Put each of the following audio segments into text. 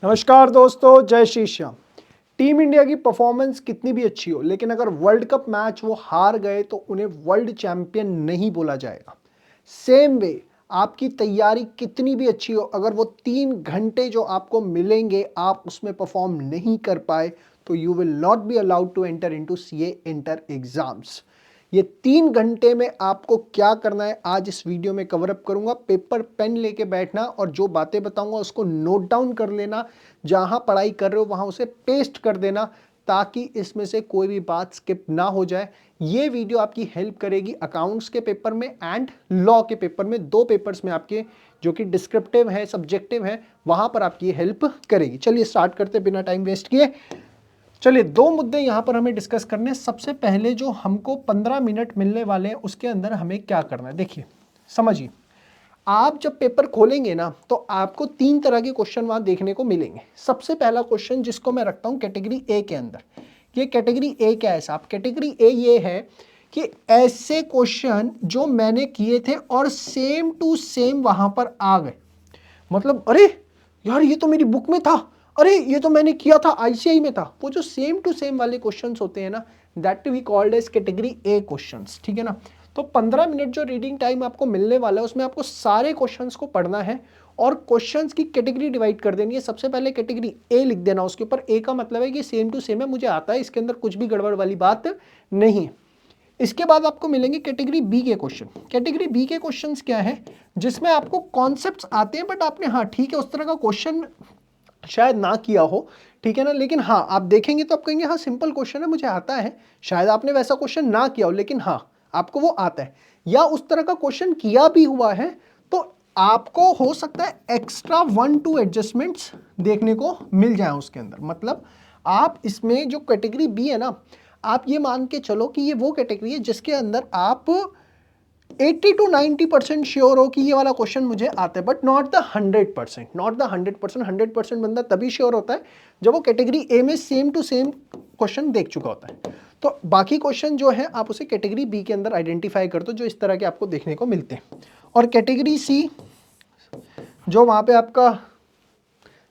नमस्कार दोस्तों, जय श्री श्याम। टीम इंडिया की परफॉर्मेंस कितनी भी अच्छी हो, लेकिन अगर वर्ल्ड कप मैच वो हार गए तो उन्हें वर्ल्ड चैंपियन नहीं बोला जाएगा। सेम वे आपकी तैयारी कितनी भी अच्छी हो, अगर वो 3 घंटे जो आपको मिलेंगे आप उसमें परफॉर्म नहीं कर पाए तो you will not be allowed to enter into CA inter exams. ये 3 घंटे में आपको क्या करना है आज इस वीडियो में कवर अप करूंगा। पेपर पेन लेके बैठना और जो बातें बताऊंगा उसको नोट डाउन कर लेना। जहां पढ़ाई कर रहे हो वहां उसे पेस्ट कर देना ताकि इसमें से कोई भी बात स्किप ना हो जाए। ये वीडियो आपकी हेल्प करेगी अकाउंट्स के पेपर में एंड लॉ के पेपर में, 2 पेपर्स में आपके जो कि डिस्क्रिप्टिव है, सब्जेक्टिव है, वहां पर आपकी हेल्प करेगी। चलिए स्टार्ट करते बिना टाइम वेस्ट किए। चलिए 2 मुद्दे यहां पर हमें डिस्कस करने हैं। सबसे पहले जो हमको 15 मिनट मिलने वाले हैं उसके अंदर हमें क्या करना है, देखिए समझिए। आप जब पेपर खोलेंगे ना तो आपको 3 तरह के क्वेश्चन वहां देखने को मिलेंगे। सबसे पहला क्वेश्चन जिसको मैं रखता हूं कैटेगरी ए के अंदर, ये कैटेगरी ए क्या है साहब? कैटेगरी ए ये है कि ऐसे क्वेश्चन जो मैंने किए थे और सेम टू सेम वहां पर आ गए। मतलब अरे यार ये तो मेरी बुक में था, अरे ये तो मैंने किया था आईसीआई में था। वो जो सेम टू सेम वाले क्वेश्चंस होते हैं ना, that we called as category A questions, ठीक है ना। तो 15 मिनट जो रीडिंग टाइम आपको मिलने वाला है उसमें आपको सारे क्वेश्चंस को पढ़ना है और क्वेश्चंस की कैटेगरी डिवाइड कर देनी है। सबसे पहले कैटेगरी ए लिख देना, उसके ऊपर ए का मतलब है कि सेम टू सेम है, मुझे आता है, इसके अंदर कुछ भी गड़बड़ वाली बात नहीं है। इसके बाद आपको मिलेंगे कैटेगरी बी के क्वेश्चन। कैटेगरी बी के क्वेश्चंस क्या है? जिसमें आपको कॉन्सेप्ट्स आते हैं बट आपने, हाँ ठीक है, उस तरह का क्वेश्चन शायद ना किया हो, ठीक है ना, लेकिन हाँ आप देखेंगे तो आप कहेंगे हाँ सिंपल क्वेश्चन है, मुझे आता है। शायद आपने वैसा क्वेश्चन ना किया हो लेकिन हाँ आपको वो आता है, या उस तरह का क्वेश्चन किया भी हुआ है तो आपको हो सकता है एक्स्ट्रा 1-2 एडजस्टमेंट्स देखने को मिल जाए उसके अंदर। मतलब आप इसमें जो कैटेगरी बी है ना, आप ये मान के चलो कि ये वो कैटेगरी है जिसके अंदर आप 80 to 90% श्योर हो कि ये वाला क्वेश्चन मुझे आता है, but not the 100%, not the 100%। 100% बंदा तभी श्योर होता है जब वो कैटेगरी ए में सेम टू सेम क्वेश्चन देख चुका होता है। तो बाकी क्वेश्चन जो है आप उसे कैटेगरी बी के अंदर आइडेंटिफाई कर दो जो इस तरह के आपको देखने को मिलते हैं। और कैटेगरी सी जो वहाँ पे आपका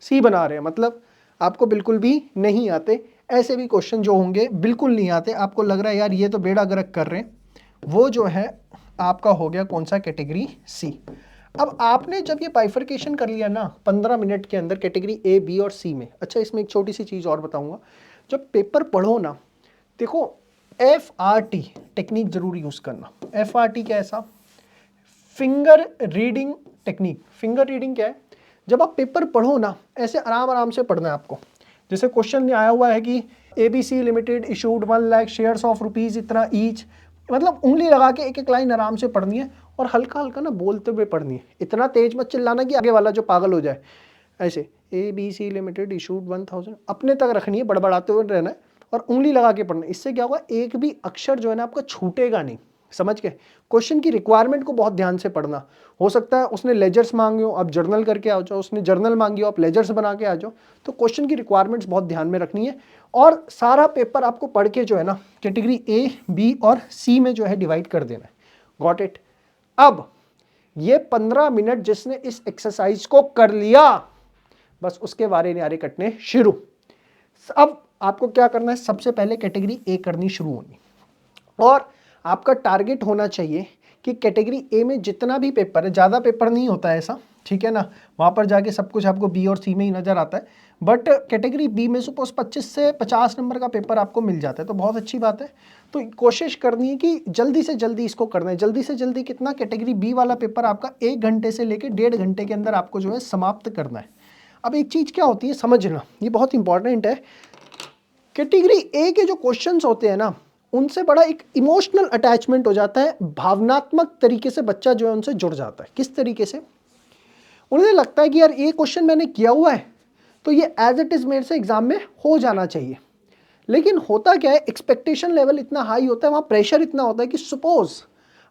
सी बना रहे हैं, मतलब आपको बिल्कुल भी नहीं आते, ऐसे भी क्वेश्चन जो होंगे बिल्कुल नहीं आते, आपको लग रहा है यार ये तो बेड़ा गर्क कर रहे हैं, वो जो है आपका हो गया कौन सा? Category C. अब आपने जब ये बाइफर्केशन कर लिया ना 15 मिनट के अंदर कैटेगरी ए, बी और सी में। अच्छा इसमें एक छोटी सी चीज़ और बताऊंगा, जब पेपर पढ़ो ना, देखो FRT टेक्निक जरूर यूज़ करना। FRT क्या है साहब? Finger reading technique. Finger reading क्या है? जब आप पेपर पढ़ो ना ऐसे आराम आराम से पढ़ना है आपको। जैसे क्वेश्चन आया हुआ है कि ABC limited issued 1 lakh shares of rupees इतना ईच, मतलब उंगली लगा के एक एक लाइन आराम से पढ़नी है और हल्का हल्का ना बोलते हुए पढ़नी है। इतना तेज मत चिल्लाना कि आगे वाला जो पागल हो जाए। ऐसे ABC लिमिटेड इशूड 1000 अपने तक रखनी है, बड़बड़ाते हुए रहना है और उंगली लगा के पढ़ना है। इससे क्या होगा, एक भी अक्षर जो है ना आपका छूटेगा नहीं। समझ के क्वेश्चन की रिक्वायरमेंट को बहुत ध्यान से पढ़ना। हो सकता है उसने लेजर्स मांगे हो, आप जर्नल करके आ जाओ, उसने जर्नल मांगी हो, आप लेजर्स बना के आ जाओ। तो क्वेश्चन की रिक्वायरमेंट्स बहुत ध्यान में रखनी है और सारा पेपर आपको पढ़ के जो है ना कैटेगरी ए, बी और सी में जो है डिवाइड कर देना है। Got it? अब ये 15 मिनट जिसने इस एक्सरसाइज को कर लिया, बस उसके वारे न्यारे कटने शुरू। अब आपको क्या करना है, सबसे पहले कैटेगरी ए करनी शुरू होनी और आपका टारगेट होना चाहिए कि कैटेगरी ए में जितना भी पेपर है, ज़्यादा पेपर नहीं होता है ऐसा, ठीक है ना, वहाँ पर जाके सब कुछ आपको बी और सी में ही नज़र आता है, बट कैटेगरी बी में सपोज 25 से 50 नंबर का पेपर आपको मिल जाता है तो बहुत अच्छी बात है। तो कोशिश करनी है कि जल्दी से जल्दी इसको करना है। जल्दी से जल्दी कितना? कैटेगरी बी वाला पेपर आपका 1 घंटे से लेकर 1.5 घंटे के अंदर आपको जो है समाप्त करना है। अब एक चीज़ क्या होती है समझना, ये बहुत इंपॉर्टेंट है। कैटेगरी ए के जो क्वेश्चंस होते हैं ना उनसे बड़ा एक इमोशनल अटैचमेंट हो जाता है, भावनात्मक तरीके से बच्चा जो है उनसे जुड़ जाता है। किस तरीके से? उन्हें लगता है कि यार ये क्वेश्चन मैंने किया हुआ है तो ये एज इट इज मेरे से एग्जाम में हो जाना चाहिए। लेकिन होता क्या है, एक्सपेक्टेशन लेवल इतना हाई होता है, वहाँ प्रेशर इतना होता है कि सपोज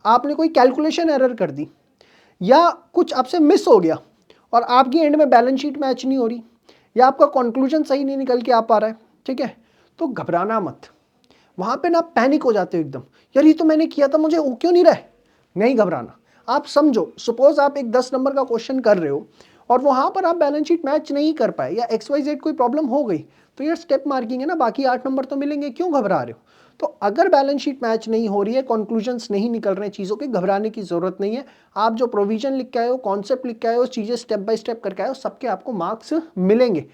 आपने कोई कैलकुलेशन एरर कर दी या कुछ आपसे मिस हो गया और आपकी एंड में बैलेंस शीट मैच नहीं हो रही या आपका कंक्लूजन सही नहीं निकल के आ पा रहा है, ठीक है, तो घबराना मत। वहाँ पे ना पैनिक हो जाते हो एकदम, यार ये तो मैंने किया था, मुझे वो क्यों नहीं रहा है। नहीं घबराना। आप समझो, सपोज आप एक 10 नंबर का क्वेश्चन कर रहे हो और वहाँ पर आप बैलेंस शीट मैच नहीं कर पाए या XYZ कोई प्रॉब्लम हो गई, तो यार स्टेप मार्किंग है ना, बाकी 8 नंबर तो मिलेंगे, क्यों घबरा रहे हो। तो अगर बैलेंस शीट मैच नहीं हो रही है, कंक्लूजन्स नहीं निकल रहे हैं चीज़ों के, घबराने की जरूरत नहीं है। आप जो प्रोविजन लिख के आए हो, कॉन्सेप्ट लिख के आए हो, चीज़ें स्टेप बाय स्टेप करके आए हो, सबके आपको मार्क्स मिलेंगे।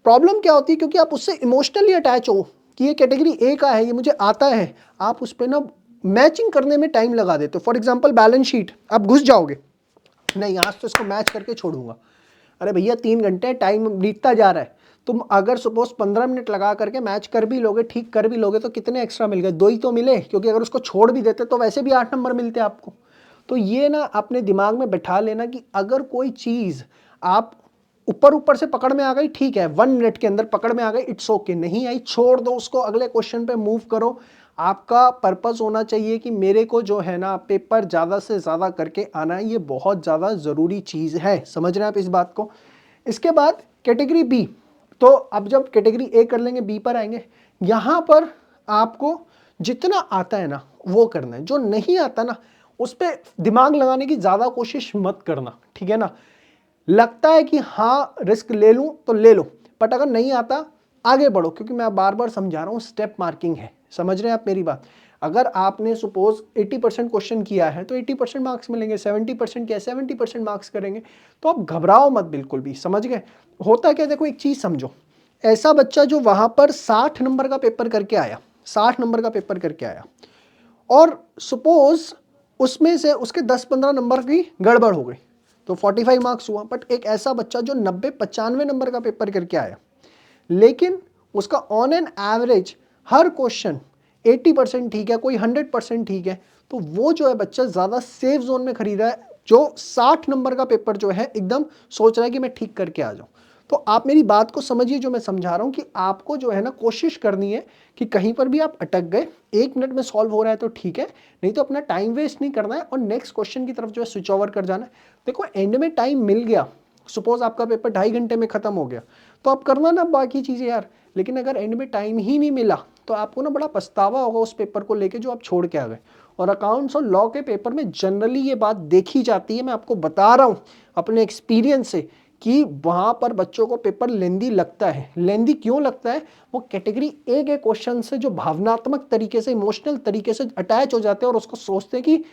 प्रॉब्लम क्या होती है, क्योंकि आप उससे इमोशनली अटैच हो कि ये कैटेगरी ए का है, ये मुझे आता है, आप उस पर ना मैचिंग करने में टाइम लगा देते हो। फॉर एग्जाम्पल बैलेंस शीट, आप घुस जाओगे, नहीं आज तो इसको मैच करके छोड़ूंगा, अरे भैया 3 घंटे टाइम बीतता जा रहा है। तुम अगर सपोज 15 मिनट लगा करके मैच कर भी लोगे, ठीक कर भी लोगे, तो कितने एक्स्ट्रा मिल गए, 2 ही तो मिले, क्योंकि अगर उसको छोड़ भी देते तो वैसे भी 8 नंबर मिलते आपको। तो ये ना अपने दिमाग में बैठा लेना कि अगर कोई चीज़ आप ऊपर ऊपर से पकड़ में आ गई, ठीक है, 1 मिनट के अंदर पकड़ में आ गई, इट्स ओके, नहीं आई छोड़ दो उसको, अगले क्वेश्चन पे मूव करो। आपका पर्पस होना चाहिए कि मेरे को जो है ना पेपर ज़्यादा से ज़्यादा करके आना है, ये बहुत ज़्यादा ज़रूरी चीज़ है, समझ रहे हैं आप इस बात को। इसके बाद कैटेगरी बी, तो अब जब कैटेगरी ए कर लेंगे, बी पर आएंगे। यहाँ पर आपको जितना आता है ना वो करना है, जो नहीं आता ना उस पर दिमाग लगाने की ज़्यादा कोशिश मत करना, ठीक है ना। लगता है कि हाँ रिस्क ले लूँ तो ले लो, बट अगर नहीं आता आगे बढ़ो, क्योंकि मैं बार बार समझा रहा हूँ स्टेप मार्किंग है, समझ रहे हैं आप मेरी बात। अगर आपने सपोज 80% क्वेश्चन किया है तो 80% मार्क्स मिलेंगे, 70% किया 70% मार्क्स करेंगे। तो आप घबराओ मत बिल्कुल भी, समझ गए। होता क्या, देखो एक चीज़ समझो, ऐसा बच्चा जो वहाँ पर 60 नंबर का पेपर करके आया, 60 नंबर का पेपर करके आया, और सपोज उसमें से उसके 10-15 नंबर की गड़बड़ हो गई, तो 45 मार्क्स हुआ। बट एक ऐसा बच्चा जो 90-95 नंबर का पेपर करके आया, लेकिन उसका on an average her question 80% ठीक है, कोई 100% ठीक है, तो वो जो है बच्चा ज़्यादा सेफ जोन में खरीदा है, जो 60 नंबर का पेपर जो है एकदम सोच रहा है कि मैं ठीक करके आ जाऊँ। तो आप मेरी बात को समझिए जो मैं समझा रहा हूँ, कि आपको जो है ना कोशिश करनी है कि कहीं पर भी आप अटक गए, 1 मिनट में सॉल्व हो रहा है तो ठीक है, नहीं तो अपना टाइम वेस्ट नहीं करना है और नेक्स्ट क्वेश्चन की तरफ जो है स्विच ओवर कर जाना है। देखो एंड में टाइम मिल गया, सपोज आपका पेपर 2.5 घंटे में खत्म हो गया, तो आप करना ना बाकी चीज़ें यार। लेकिन अगर एंड में टाइम ही नहीं मिला तो आपको ना बड़ा पछतावा होगा उस पेपर को लेके जो आप छोड़ के आ गए। और अकाउंट्स और लॉ के पेपर में जनरली ये बात देखी जाती है, मैं आपको बता रहा हूँ अपने एक्सपीरियंस से, कि वहाँ पर बच्चों को पेपर लेंदी लगता है। लेंदी क्यों लगता है, वो कैटेगरी ए के क्वेश्चन से जो भावनात्मक तरीके से, इमोशनल तरीके से अटैच हो जाते हैं और उसको सोचते हैं कि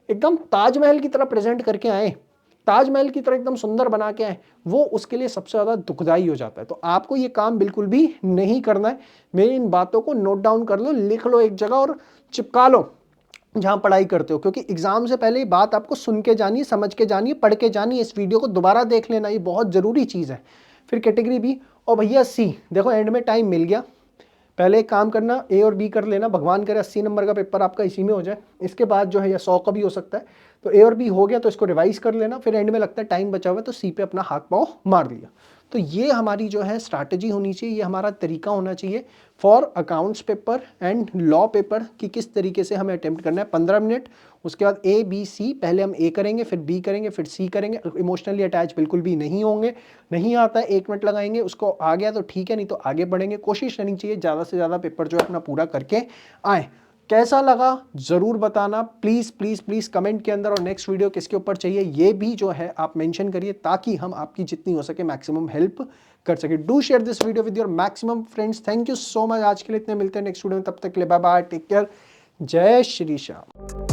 एकदम ताजमहल की तरह प्रेजेंट करके आए, ताजमहल की तरह एकदम सुंदर बना के आए, वो उसके लिए सबसे ज़्यादा दुखदाई हो जाता है। तो आपको ये काम बिल्कुल भी नहीं करना है। मेरी इन बातों को नोट डाउन कर लो, लिख लो एक जगह और चिपका लो जहां पढ़ाई करते हो, क्योंकि एग्जाम से पहले ये बात आपको सुन के जानी है, समझ के जानी है, पढ़ के जानी है। इस वीडियो को दोबारा देख लेना, ये बहुत ज़रूरी चीज़ है। फिर कैटेगरी बी और भैया सी, देखो एंड में टाइम मिल गया, पहले एक काम करना, ए और बी कर लेना, भगवान करे 80 नंबर का पेपर आपका इसी में हो जाए। इसके बाद जो है या 100 का भी हो सकता है, तो ए और बी हो गया तो इसको रिवाइज कर लेना। फिर एंड में लगता है टाइम बचा हुआ है तो सी पे अपना हाथ पाँव मार लिया। तो ये हमारी जो है स्ट्रैटेजी होनी चाहिए, ये हमारा तरीका होना चाहिए for accounts paper and law paper, कि किस तरीके से हमें अटेम्प्ट करना है। 15 मिनट, उसके बाद ए बी सी, पहले हम ए करेंगे, फिर बी करेंगे, फिर सी करेंगे। इमोशनली अटैच बिल्कुल भी नहीं होंगे, नहीं आता है 1 मिनट लगाएंगे, उसको आ गया तो ठीक है, नहीं तो आगे बढ़ेंगे। कोशिश करनी चाहिए ज़्यादा से ज़्यादा पेपर जो है अपना पूरा करके आए। कैसा लगा ज़रूर बताना, प्लीज़ प्लीज़ प्लीज़ कमेंट के अंदर। और नेक्स्ट वीडियो किसके ऊपर चाहिए ये भी जो है आप मेंशन करिए, ताकि हम आपकी जितनी हो सके मैक्सिमम हेल्प कर सके। Do share this video with your maximum friends. Thank you so much. आज के लिए इतने, मिलते हैं नेक्स्ट वीडियो में, तब तक के लिए बाय बाय, टेक केयर, जय श्री श्याम।